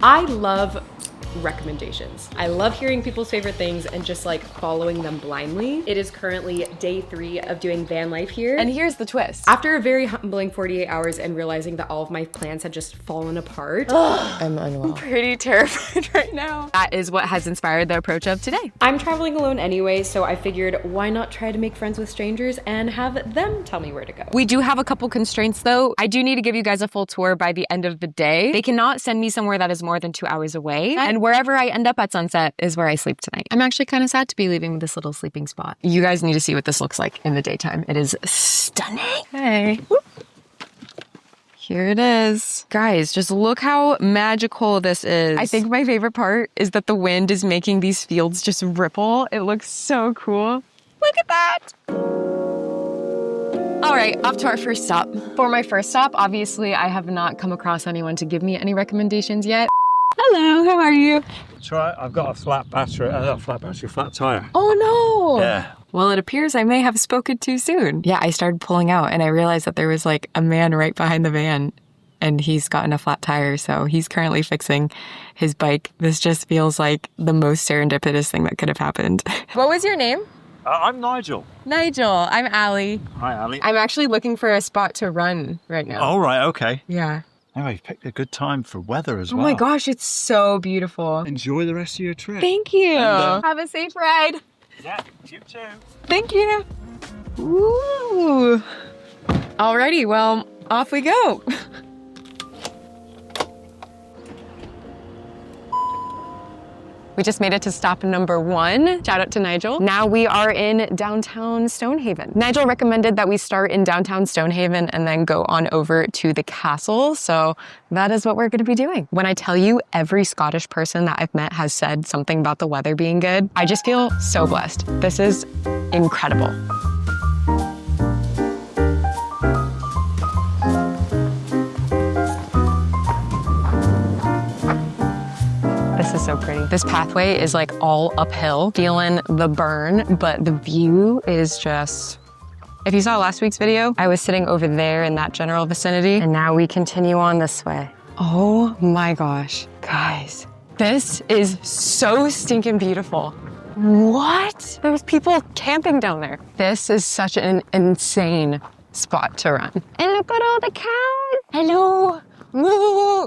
I love recommendations. I love hearing people's favorite things and just like following them blindly. It is currently day 3 of doing van life here. And here's the twist. After a very humbling 48 hours and realizing that all of my plans had just fallen apart. I'm unwell. I'm pretty terrified right now. That is what has inspired the approach of today. I'm traveling alone anyway, so I figured why not try to make friends with strangers and have them tell me where to go. We do have a couple constraints though. I do need to give you guys a full tour by the end of the day. They cannot send me somewhere that is more than 2 hours away. And wherever I end up at sunset is where I sleep tonight. I'm actually kind of sad to be leaving this little sleeping spot. You guys need to see what this looks like in the daytime. It is stunning. Hey. Whoop. Here it is. Guys, just look how magical this is. I think my favorite part is that the wind is making these fields just ripple. It looks so cool. Look at that. All right, off to our first stop. For my first stop, obviously, I have not come across anyone to give me any recommendations yet. Hello, how are you? It's all right, I've got a flat tire. Oh no! Yeah. Well, it appears I may have spoken too soon. Yeah, I started pulling out and I realized that there was like a man right behind the van and he's gotten a flat tire, so he's currently fixing his bike. This just feels like the most serendipitous thing that could have happened. What was your name? I'm Nigel. Nigel, I'm Allie. Hi, Ali. I'm actually looking for a spot to run right now. All right, okay. Yeah. Anyway, you picked a good time for weather as Oh well. my gosh, it's so beautiful. Enjoy the rest of your trip. Thank you. Have a safe ride. Yeah, you too. Thank you. Ooh. Alrighty, well, off we go. We just made it to stop number 1. Shout out to Nigel. Now we are in downtown Stonehaven. Nigel recommended that we start in downtown Stonehaven and then go on over to the castle. So that is what we're gonna be doing. When I tell you every Scottish person that I've met has said something about the weather being good, I just feel so blessed. This is incredible. This is so pretty. This pathway is like all uphill, feeling the burn, but the view is just... If you saw last week's video, I was sitting over there in that general vicinity, and now we continue on this way. Oh my gosh, guys. This is so stinking beautiful. What? There's people camping down there. This is such an insane spot to run. And look at all the cows. Hello. Moo.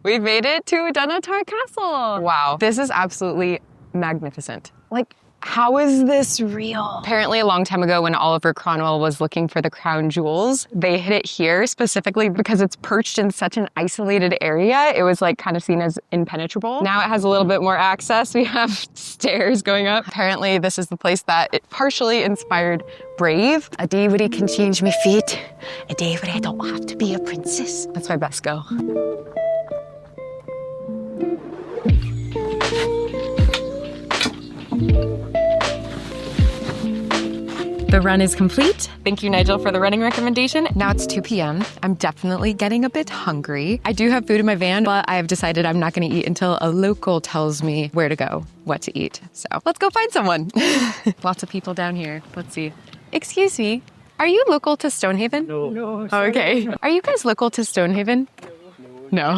We've made it to Dunnottar Castle. Wow, this is absolutely magnificent. Like, how is this real? Apparently a long time ago when Oliver Cromwell was looking for the crown jewels, they hid it here specifically because it's perched in such an isolated area. It was like kind of seen as impenetrable. Now it has a little bit more access. We have stairs going up. Apparently this is the place that it partially inspired Brave. A day where he can change my fate. A day where I don't have to be a princess. That's my best go. The run is complete. Thank you, Nigel, for the running recommendation. Now it's 2 p.m. I'm definitely getting a bit hungry. I do have food in my van, but I have decided I'm not going to eat until a local tells me where to go, what to eat. So let's go find someone. Lots of people down here. Let's see. Excuse me, are you local to Stonehaven? No. Oh, okay. Are you guys local to Stonehaven? No.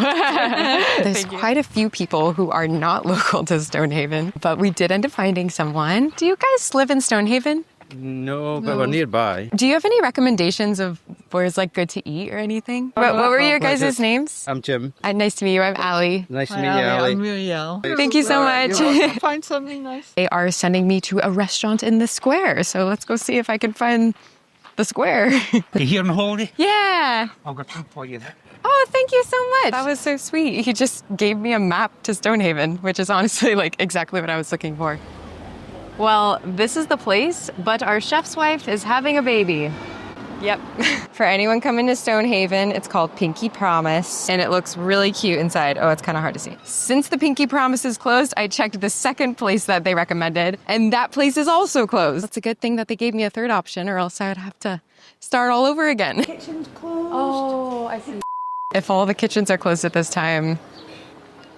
There's quite a few people who are not local to Stonehaven, but we did end up finding someone. Do you guys live in Stonehaven? No, but we're nearby. Do you have any recommendations of where's like good to eat or anything? What were your guys' names? I'm Jim. Nice to meet you. I'm Allie. Nice to meet you, Allie. I'm Muriel. Thank you so much. Find something nice. They are sending me to a restaurant in the square, so let's go see if I can find the square. You here on holiday? Yeah. I've got some for you there. Oh, thank you so much. That was so sweet. He just gave me a map to Stonehaven, which is honestly like exactly what I was looking for. Well, this is the place, but our chef's wife is having a baby. Yep. For anyone coming to Stonehaven, it's called Pinky Promise, and it looks really cute inside. Oh, it's kind of hard to see. Since the Pinky Promise is closed, I checked the second place that they recommended, and that place is also closed. It's a good thing that they gave me a third option, or else I would have to start all over again. Kitchen's closed. Oh, I see. If all the kitchens are closed at this time...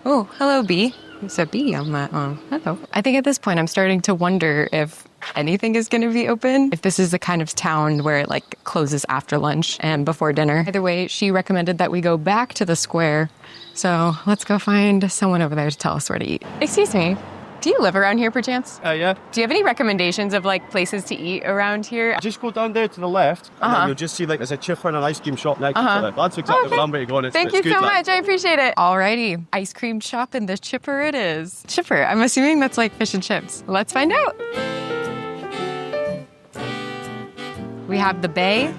Oh, hello, Bee. There's a bee on that one. Hello. I think at this point I'm starting to wonder if anything is going to be open, if this is the kind of town where it like closes after lunch and before dinner. Either way, she recommended that we go back to the square. So let's go find someone over there to tell us where to eat. Excuse me. Do you live around here perchance? Yeah. Do you have any recommendations of like places to eat around here? Just go down there to the left, and then you'll just see like there's a chipper and an ice cream shop next to it. That's exactly where I'm ready to go. Thank you so much. I appreciate it. Alrighty. Ice cream shop in the chipper it is. Chipper. I'm assuming that's like fish and chips. Let's find out. We have the Bay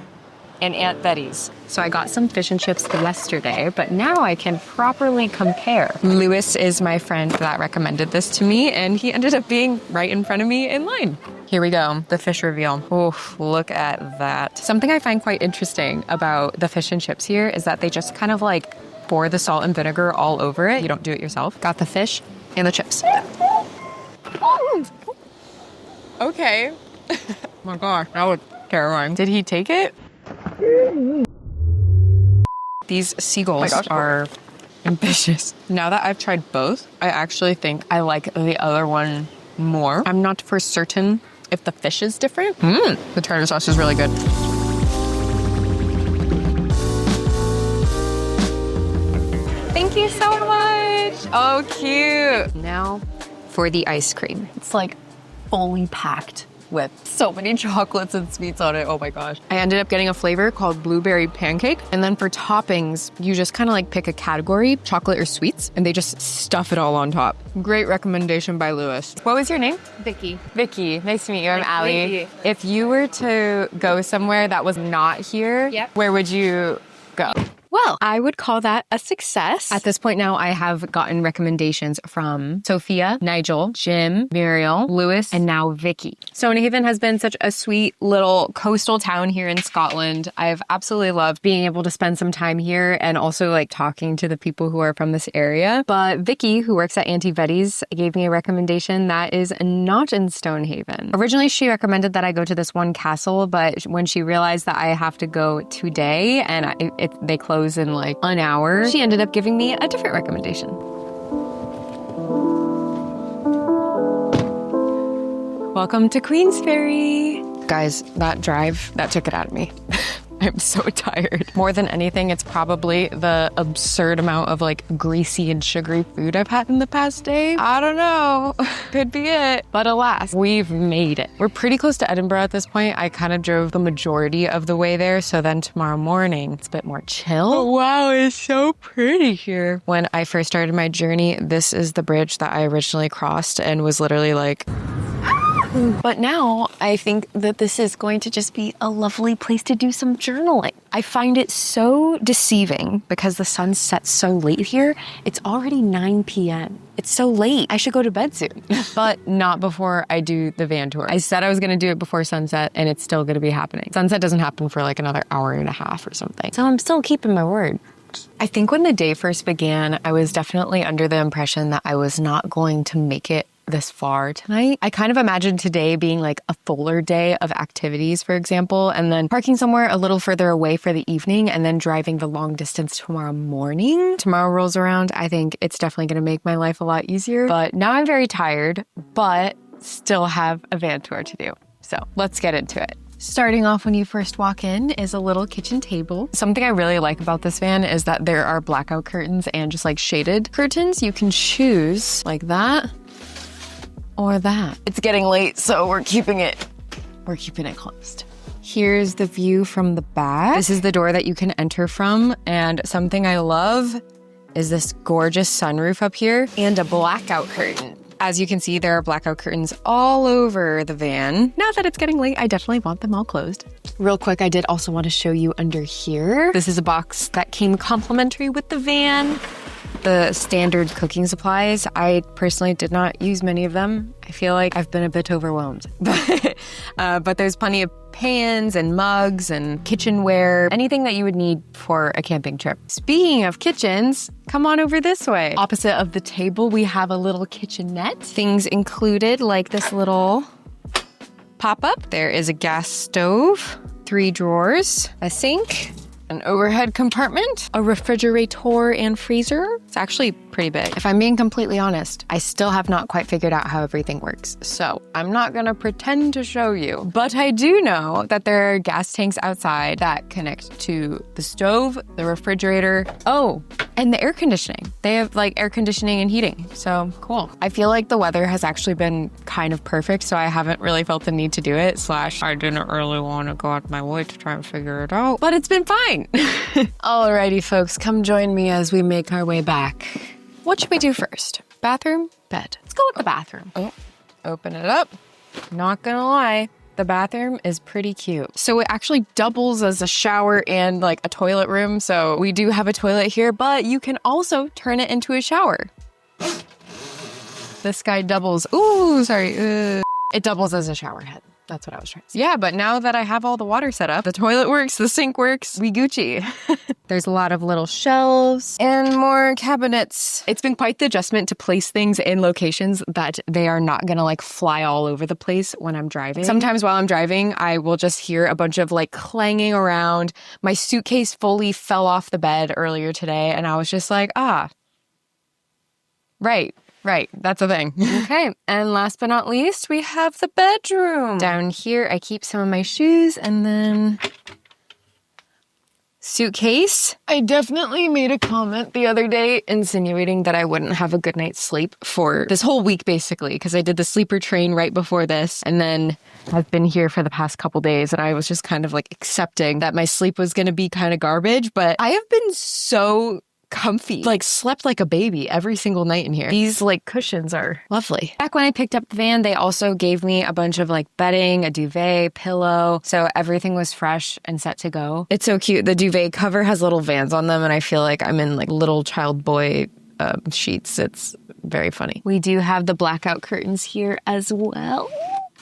and Aunt Betty's. So I got some fish and chips yesterday, but now I can properly compare. Lewis is my friend that recommended this to me, and he ended up being right in front of me in line. Here we go, the fish reveal. Oh, look at that. Something I find quite interesting about the fish and chips here is that they just kind of like pour the salt and vinegar all over it. You don't do it yourself. Got the fish and the chips. Okay. Oh my gosh, that was terrifying. Did he take it? These seagulls are ambitious. Now that I've tried both, I actually think I like the other one more. I'm not for certain if the fish is different. The tartar sauce is really good. Thank you so much. Oh, cute. Now for the ice cream. It's like fully packed with so many chocolates and sweets on it. Oh my gosh. I ended up getting a flavor called blueberry pancake. And then for toppings, you just kind of like pick a category, chocolate or sweets, and they just stuff it all on top. Great recommendation by Lewis. What was your name? Vicky. Vicky. Nice to meet you. I'm Allie. Vicky. If you were to go somewhere that was not here, where would you go? Well, I would call that a success. At this point now, I have gotten recommendations from Sophia, Nigel, Jim, Muriel, Lewis, and now Vicky. Stonehaven has been such a sweet little coastal town here in Scotland. I've absolutely loved being able to spend some time here and also like talking to the people who are from this area. But Vicky, who works at Auntie Betty's, gave me a recommendation that is not in Stonehaven. Originally, she recommended that I go to this one castle, but when she realized that I have to go today and they close in like an hour, she ended up giving me a different recommendation. Welcome to Queensferry. Guys, that drive, that took it out of me. I'm so tired. More than anything, it's probably the absurd amount of like greasy and sugary food I've had in the past day. I don't know. Could be it. But alas, we've made it. We're pretty close to Edinburgh at this point. I kind of drove the majority of the way there. So then tomorrow morning, it's a bit more chill. Oh, wow, it's so pretty here. When I first started my journey, this is the bridge that I originally crossed and was literally like... But now I think that this is going to just be a lovely place to do some journaling. I find it so deceiving because the sun sets so late here. It's already 9 p.m. It's so late. I should go to bed soon. But not before I do the van tour. I said I was going to do it before sunset, and it's still going to be happening. Sunset doesn't happen for like another hour and a half or something. So I'm still keeping my word. I think when the day first began, I was definitely under the impression that I was not going to make it this far tonight. I kind of imagined today being like a fuller day of activities, for example, and then parking somewhere a little further away for the evening and then driving the long distance tomorrow morning. Tomorrow rolls around, I think it's definitely going to make my life a lot easier. But now I'm very tired, but still have a van tour to do. So let's get into it. Starting off when you first walk in is a little kitchen table. Something I really like about this van is that there are blackout curtains and just like shaded curtains. You can choose like that or that. It's getting late, so we're keeping it closed. Here's the view from the back. This is the door that you can enter from, and something I love is this gorgeous sunroof up here and a blackout curtain. As you can see, there are blackout curtains all over the van. Now that it's getting late, I definitely want them all closed. Real quick, I did also want to show you under here. This is a box that came complimentary with the van. The standard cooking supplies, I personally did not use many of them. I feel like I've been a bit overwhelmed. But there's plenty of pans and mugs and kitchenware, anything that you would need for a camping trip. Speaking of kitchens, come on over this way. Opposite of the table, we have a little kitchenette. Things included like this little pop-up. There is a gas stove, 3 drawers, a sink, an overhead compartment, a refrigerator and freezer. It's actually pretty big. If I'm being completely honest, I still have not quite figured out how everything works. So I'm not gonna pretend to show you, but I do know that there are gas tanks outside that connect to the stove, the refrigerator. Oh, and the air conditioning. They have like air conditioning and heating. So cool. I feel like the weather has actually been kind of perfect, so I haven't really felt the need to do it. / I didn't really want to go out my way to try and figure it out, but it's been fine. Alrighty, folks, come join me as we make our way back. What should we do first? Bathroom? Bed. Let's go with the bathroom. Oh, open it up. Not gonna lie, the bathroom is pretty cute. So it actually doubles as a shower and like a toilet room. So we do have a toilet here, but you can also turn it into a shower. This guy doubles. Ooh, sorry. It doubles as a shower head. That's what I was trying to say. Yeah, but now that I have all the water set up, the toilet works, the sink works, we Gucci. There's a lot of little shelves and more cabinets. It's been quite the adjustment to place things in locations that they are not gonna like fly all over the place when I'm driving. Sometimes while I'm driving, I will just hear a bunch of like clanging around. My suitcase fully fell off the bed earlier today, and I was just like, Right, that's a thing. Okay, and last but not least, we have the bedroom. Down here, I keep some of my shoes and then suitcase. I definitely made a comment the other day insinuating that I wouldn't have a good night's sleep for this whole week, basically, because I did the sleeper train right before this, and then I've been here for the past couple days, and I was just kind of like accepting that my sleep was going to be kind of garbage, but I have been so comfy, like slept like a baby every single night in here. These like cushions are lovely. Back when I picked up the van, they also gave me a bunch of like bedding, a duvet, pillow. So everything was fresh and set to go. It's so cute. The duvet cover has little vans on them, and I feel like I'm in like little child boy sheets. It's very funny. We do have the blackout curtains here as well.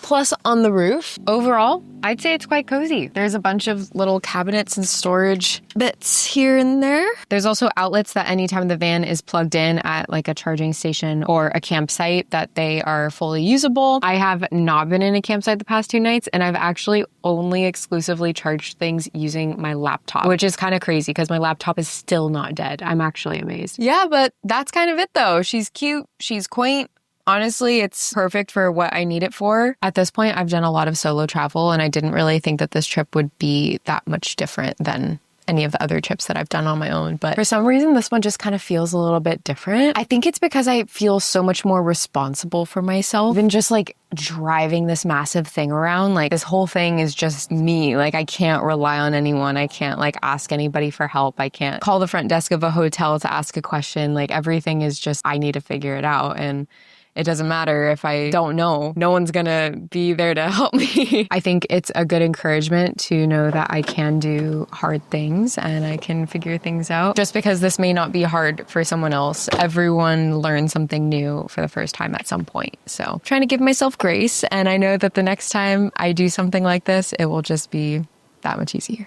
Plus on the roof, overall, I'd say it's quite cozy. There's a bunch of little cabinets and storage bits here and there. There's also outlets that anytime the van is plugged in at like a charging station or a campsite that they are fully usable. I have not been in a campsite the past 2 nights, and I've actually only exclusively charged things using my laptop, which is kind of crazy because my laptop is still not dead. I'm actually amazed. Yeah, but that's kind of it though. She's cute. She's quaint. Honestly, it's perfect for what I need it for. At this point, I've done a lot of solo travel, and I didn't really think that this trip would be that much different than any of the other trips that I've done on my own. But for some reason, this one just kind of feels a little bit different. I think it's because I feel so much more responsible for myself than just like driving this massive thing around. Like this whole thing is just me. Like I can't rely on anyone. I can't like ask anybody for help. I can't call the front desk of a hotel to ask a question. Like everything is just, I need to figure it out. And it doesn't matter if I don't know. No one's gonna be there to help me. I think it's a good encouragement to know that I can do hard things and I can figure things out. Just because this may not be hard for someone else, everyone learns something new for the first time at some point. So I'm trying to give myself grace, and I know that the next time I do something like this, it will just be that much easier.